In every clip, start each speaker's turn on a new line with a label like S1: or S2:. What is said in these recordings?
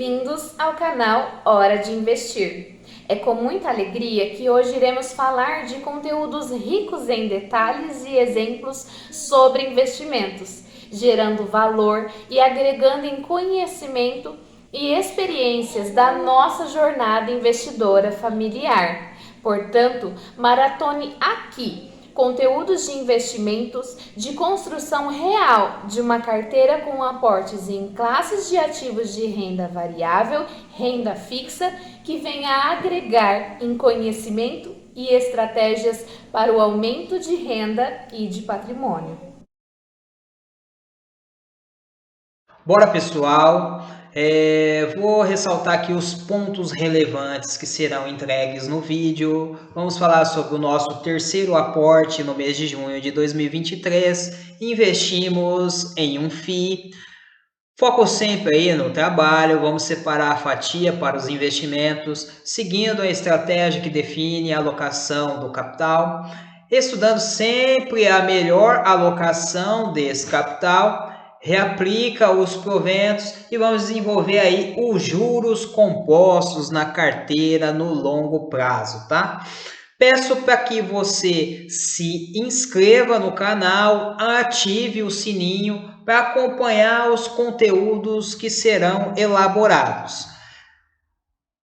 S1: Bem-vindos ao canal Hora de Investir. É com muita alegria que hoje iremos falar de conteúdos ricos em detalhes e exemplos sobre investimentos, gerando valor e agregando em conhecimento e experiências da nossa jornada investidora familiar. Portanto, maratone aqui conteúdos de investimentos de construção real de uma carteira com aportes em classes de ativos de renda variável, renda fixa, que venha a agregar em conhecimento e estratégias para o aumento de renda e de patrimônio.
S2: Bora, pessoal! Vou ressaltar aqui os pontos relevantes que serão entregues no vídeo. Vamos falar sobre o nosso terceiro aporte no mês de junho de 2023. Investimos em um FII. Foco sempre aí no trabalho, vamos separar a fatia para os investimentos, seguindo a estratégia que define a alocação do capital, estudando sempre a melhor alocação desse capital, reaplica os proventos e vamos desenvolver aí os juros compostos na carteira no longo prazo, tá? Peço para que você se inscreva no canal, ative o sininho para acompanhar os conteúdos que serão elaborados.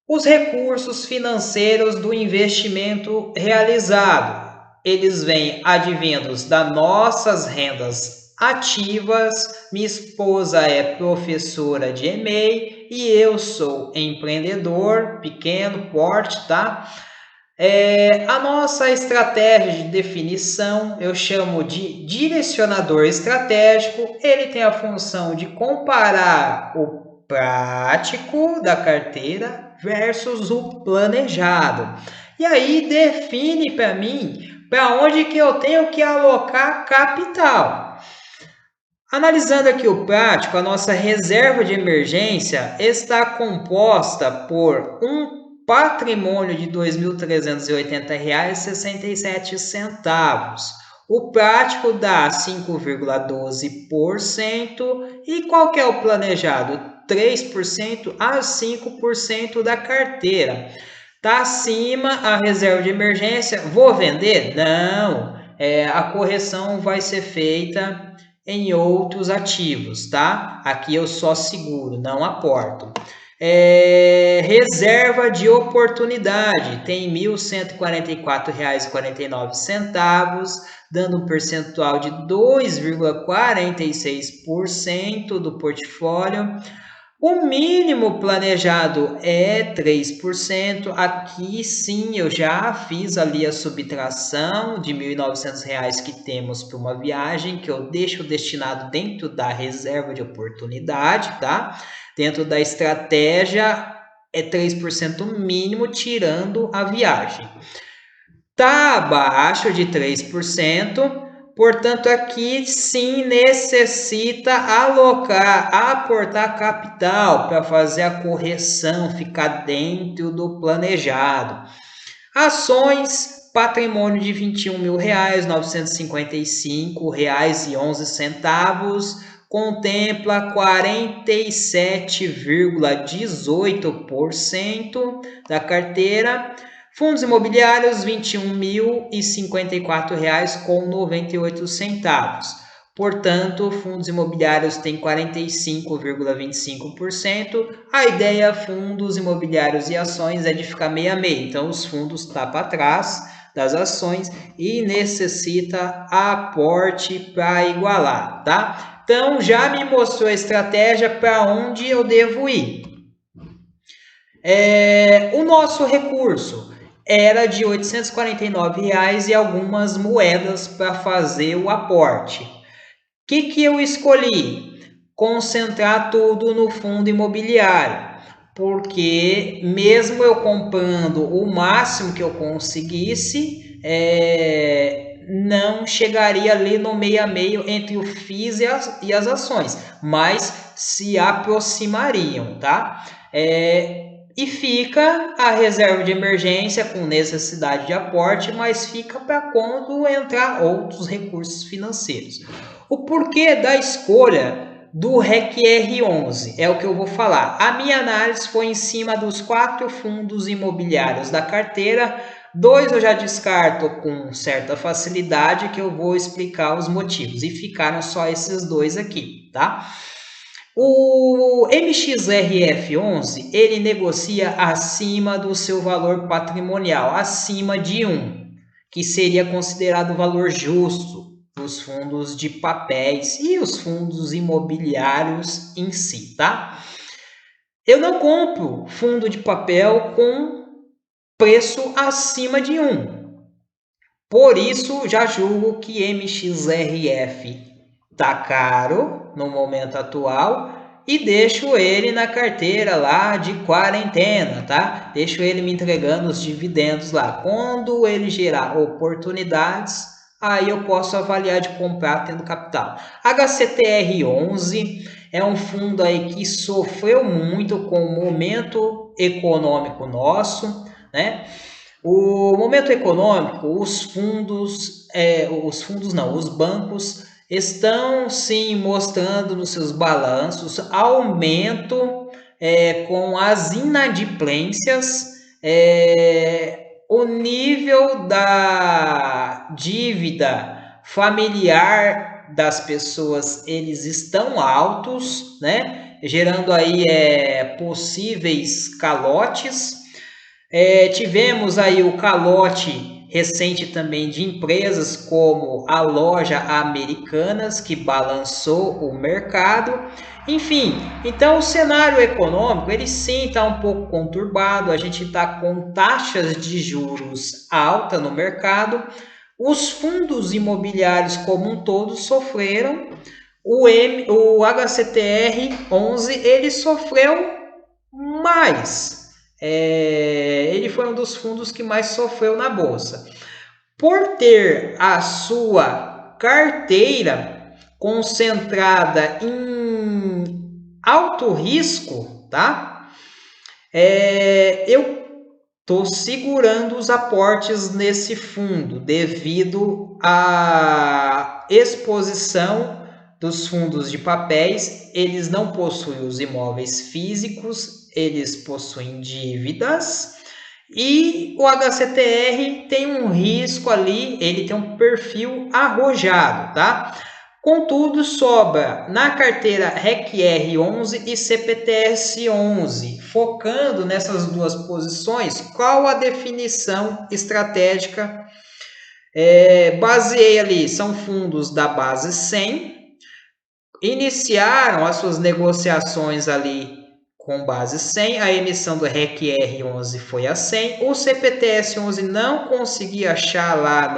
S2: Os recursos financeiros do investimento realizado, eles vêm advindos das nossas rendas ativas. Minha esposa é professora de EMEI e eu sou empreendedor, pequeno porte, tá? A nossa estratégia de definição, eu chamo de direcionador estratégico. Ele tem a função de comparar o prático da carteira versus o planejado. E aí define para mim para onde que eu tenho que alocar capital. Analisando aqui o prático, a nossa reserva de emergência está composta por um patrimônio de R$ 2.380,67. O prático dá 5,12%. E qual que é o planejado? 3% a 5% da carteira. Está acima a reserva de emergência. Vou vender? Não. A correção vai ser feita em outros ativos, tá? Aqui eu só seguro, não aporto. Reserva de oportunidade tem R$ 1.144,49, dando um percentual de 2,46% do portfólio. O mínimo planejado é 3%. Aqui sim eu já fiz ali a subtração de R$ 1.900 que temos para uma viagem, que eu deixo destinado dentro da reserva de oportunidade, tá? Dentro da estratégia é 3% mínimo tirando a viagem. Tá abaixo de 3%. Portanto, aqui sim necessita aportar capital para fazer a correção, ficar dentro do planejado. Ações, patrimônio de R$ 21.955,11, contempla 47,18% da carteira. Fundos imobiliários, R$ 21.054,98. Portanto, fundos imobiliários têm 45,25%. A ideia fundos imobiliários e ações é de ficar meio a meio. Então, os fundos estão para trás das ações e necessita aporte para igualar, tá? Então, já me mostrou a estratégia para onde eu devo ir. O nosso recurso era de R$ 849 e algumas moedas para fazer o aporte. O que eu escolhi? Concentrar tudo no fundo imobiliário, porque mesmo eu comprando o máximo que eu conseguisse, não chegaria ali no meio a meio entre o FIIs e as ações, mas se aproximariam, tá? E fica a reserva de emergência com necessidade de aporte, mas fica para quando entrar outros recursos financeiros. O porquê da escolha do REC R11, é o que eu vou falar. A minha análise foi em cima dos 4 fundos imobiliários da carteira. 2 eu já descarto com certa facilidade, que eu vou explicar os motivos. E ficaram só esses 2 aqui, tá? O MXRF11, ele negocia acima do seu valor patrimonial, acima de 1, que seria considerado o valor justo dos fundos de papéis e os fundos imobiliários em si, tá? Eu não compro fundo de papel com preço acima de 1. Por isso, já julgo que MXRF tá caro no momento atual e deixo ele na carteira lá de quarentena, tá? Deixo ele me entregando os dividendos lá. Quando ele gerar oportunidades, aí eu posso avaliar de comprar tendo capital. HCTR11 é um fundo aí que sofreu muito com o momento econômico nosso, né? O momento econômico, os bancos estão sim mostrando nos seus balanços aumento com as inadimplências, o nível da dívida familiar das pessoas, eles estão altos, né? Gerando aí possíveis calotes. Tivemos aí o calote recente também de empresas como a loja Americanas, que balançou o mercado. Enfim, então o cenário econômico, ele sim está um pouco conturbado, a gente está com taxas de juros alta no mercado, os fundos imobiliários como um todo sofreram, o HCTR11, ele sofreu mais. Ele foi um dos fundos que mais sofreu na bolsa. Por ter a sua carteira concentrada em alto risco, tá? Eu estou segurando os aportes nesse fundo devido à exposição dos fundos de papéis. Eles não possuem os imóveis físicos, eles possuem dívidas, e o HCTR tem um risco ali, ele tem um perfil arrojado, tá? Contudo, sobra na carteira REC R11 e CPTS 11. Focando nessas duas posições, qual a definição estratégica? Baseei ali, são fundos da base 100, iniciaram as suas negociações ali com base 100, a emissão do REC R11 foi a 100, o CPTS 11 não consegui achar lá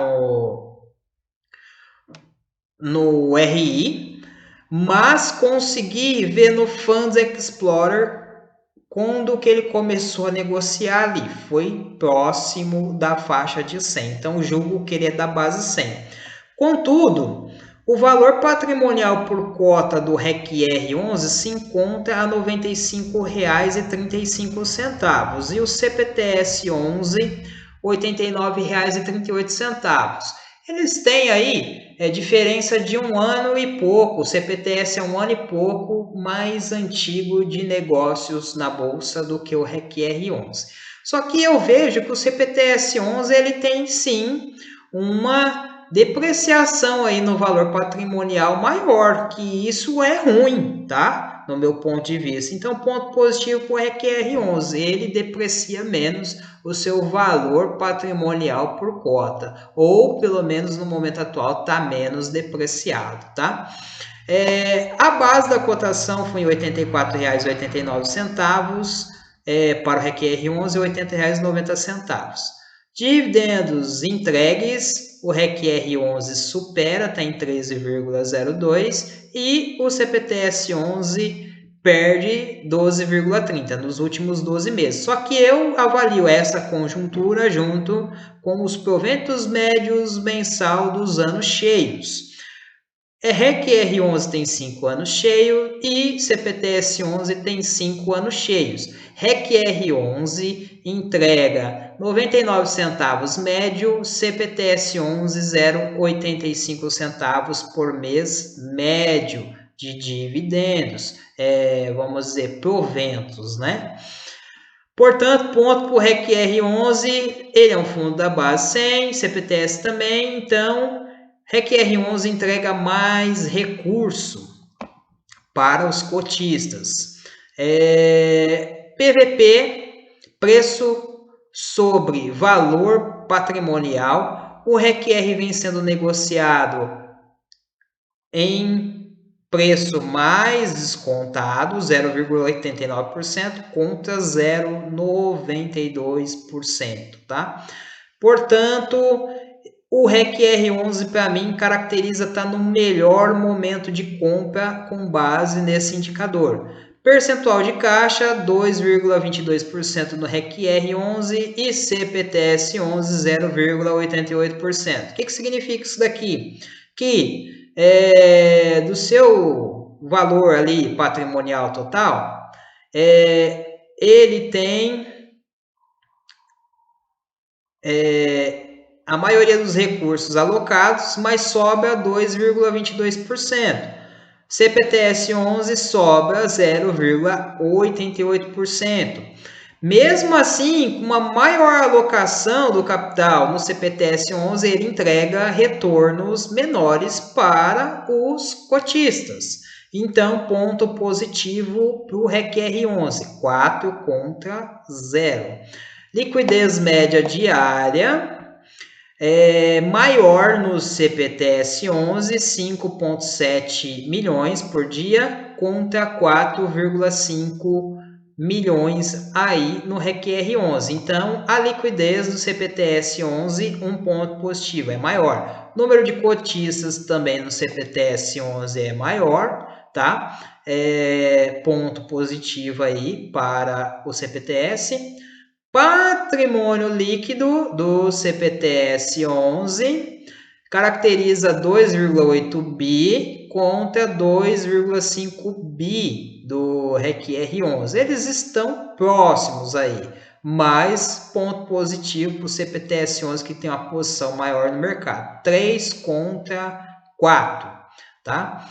S2: no RI, mas consegui ver no Funds Explorer quando que ele começou a negociar ali, foi próximo da faixa de 100, então julgo que ele é da base 100. Contudo, o valor patrimonial por cota do REC R11 se encontra a R$ 95,35 e o CPTS 11 R$ 89,38. Eles têm aí diferença de 1 ano e pouco. O CPTS é 1 ano e pouco mais antigo de negócios na bolsa do que o REC R11. Só que eu vejo que o CPTS 11 ele tem sim uma depreciação aí no valor patrimonial maior, que isso é ruim, tá? No meu ponto de vista. Então, ponto positivo para o REC R11, ele deprecia menos o seu valor patrimonial por cota, ou pelo menos no momento atual está menos depreciado, tá? A base da cotação foi em R$ 84,89 para o REC R11 e R$ 80,90. Dividendos entregues, o REC R11 supera, está em 13,02 e o CPTS 11 perde 12,30 nos últimos 12 meses. Só que eu avalio essa conjuntura junto com os proventos médios mensal dos anos cheios. REC R11 tem 5 anos cheios e CPTS 11 tem 5 anos cheios. REC R11 entrega 99 centavos médio, CPTS 11 0,85 centavos por mês médio de dividendos, vamos dizer, proventos, né? Portanto, ponto para o REC R11, ele é um fundo da base 100, CPTS também, então REC R11 entrega mais recurso para os cotistas. PVP, preço sobre valor patrimonial, o REC-R vem sendo negociado em preço mais descontado, 0,89% contra 0,92%, tá? Portanto, o REC R11 para mim caracteriza estar no melhor momento de compra com base nesse indicador. Percentual de caixa 2,22% no REC R11 e CPTS 11 0,88%. O que significa isso daqui? Que do seu valor ali patrimonial total, ele tem a maioria dos recursos alocados, mas sobra 2,22%. CPTS 11 sobra 0,88%. Mesmo assim, com uma maior alocação do capital no CPTS 11, ele entrega retornos menores para os cotistas. Então, ponto positivo para o REC R11, 4 contra 0. Liquidez média diária maior no CPTS 11, 5,7 milhões por dia contra 4,5 milhões aí no REC R11. Então, a liquidez do CPTS 11, um ponto positivo, é maior. Número de cotistas também no CPTS 11 é maior, tá? Ponto positivo aí para o CPTS. Patrimônio líquido do CPTS 11 caracteriza 2,8 bi contra 2,5 bi do REC R11. Eles estão próximos aí, mas ponto positivo para o CPTS 11 que tem uma posição maior no mercado, 3 contra 4, tá?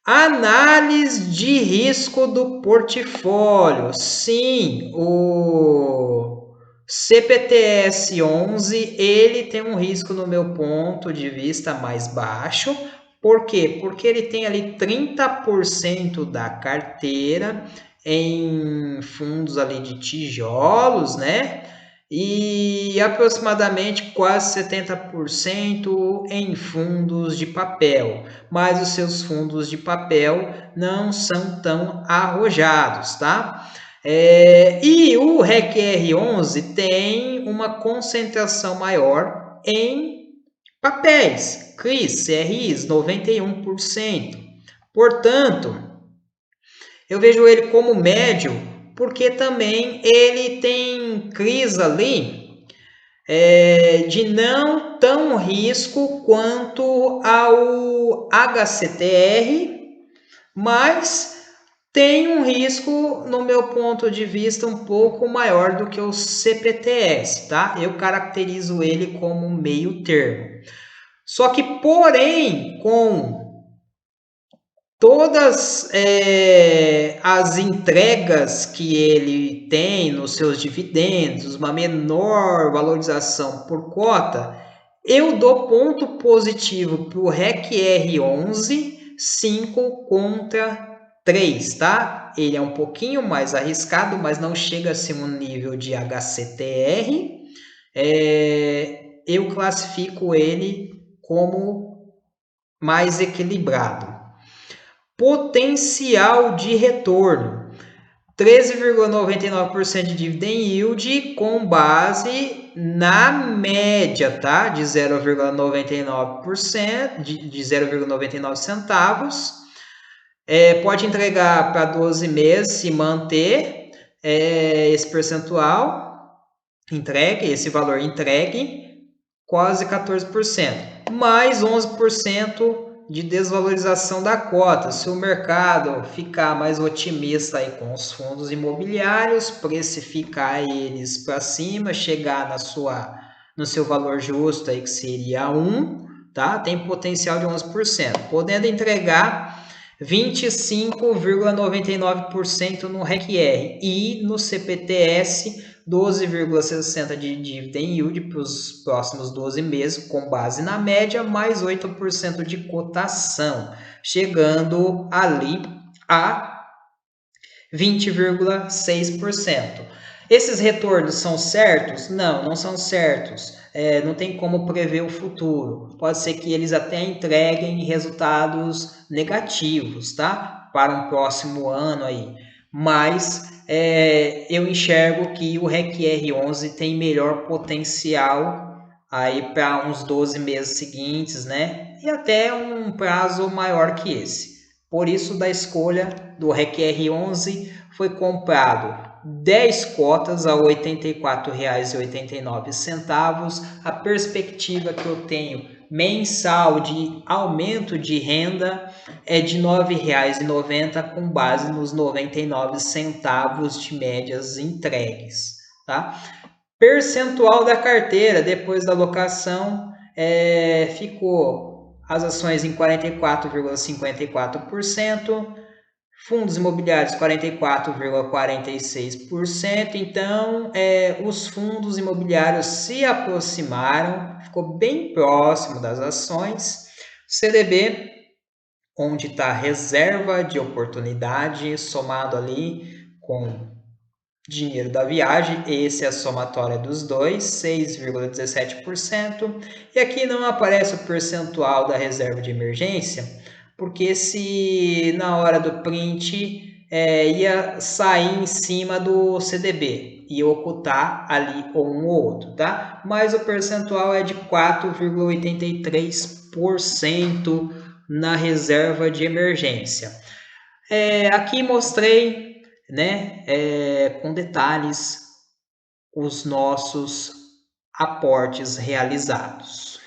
S2: Análise de risco do portfólio. Sim, o CPTS 11, ele tem um risco, no meu ponto de vista, mais baixo. Por quê? Porque ele tem ali 30% da carteira em fundos ali de tijolos, né? E aproximadamente quase 70% em fundos de papel, mas os seus fundos de papel não são tão arrojados, tá? E o REC R11 tem uma concentração maior em papéis, CRIs, CRIs, 91%. Portanto, eu vejo ele como médio, porque também ele tem CRIs ali de não tão risco quanto ao HCTR, mas tem um risco, no meu ponto de vista, um pouco maior do que o CPTS, tá? Eu caracterizo ele como meio termo. Só que, porém, com todas as entregas que ele tem nos seus dividendos, uma menor valorização por cota, eu dou ponto positivo para o REC R11, 5 contra 3, tá? Ele é um pouquinho mais arriscado, mas não chega a ser um nível de HCTR. Eu classifico ele como mais equilibrado. Potencial de retorno, 13,99% de dividend yield com base na média, tá? De 0,99%, de 0,99 centavos. Pode entregar para 12 meses se manter esse percentual entregue, esse valor entregue, quase 14%, mais 11% de desvalorização da cota. Se o mercado ficar mais otimista aí com os fundos imobiliários, precificar eles para cima, chegar no seu valor justo aí que seria 1, tá? Tem potencial de 11%, podendo entregar 25,99% no REC-R e no CPTS 12,60% de dividend yield para os próximos 12 meses, com base na média, mais 8% de cotação, chegando ali a 20,6%. Esses retornos são certos? Não, não são certos. Não tem como prever o futuro. Pode ser que eles até entreguem resultados negativos, tá? Para um próximo ano aí. Mas eu enxergo que o REC-R11 tem melhor potencial aí para uns 12 meses seguintes, né? E até um prazo maior que esse. Por isso, da escolha do REC-R11, foi comprado 10 cotas a R$ 84,89. A perspectiva que eu tenho mensal de aumento de renda é de R$ 9,90, com base nos 99 centavos de médias entregues. Tá? Percentual da carteira depois da alocação ficou as ações em 44,54%, fundos imobiliários 44,46%. Então, os fundos imobiliários se aproximaram, ficou bem próximo das ações. CDB, onde está reserva de oportunidade, somado ali com dinheiro da viagem, esse é a somatória dos dois, 6,17%. E aqui não aparece o percentual da reserva de emergência, porque se na hora do print ia sair em cima do CDB e ocultar ali um ou outro, tá? Mas o percentual é de 4,83% na reserva de emergência. Aqui mostrei, né, com detalhes os nossos aportes realizados.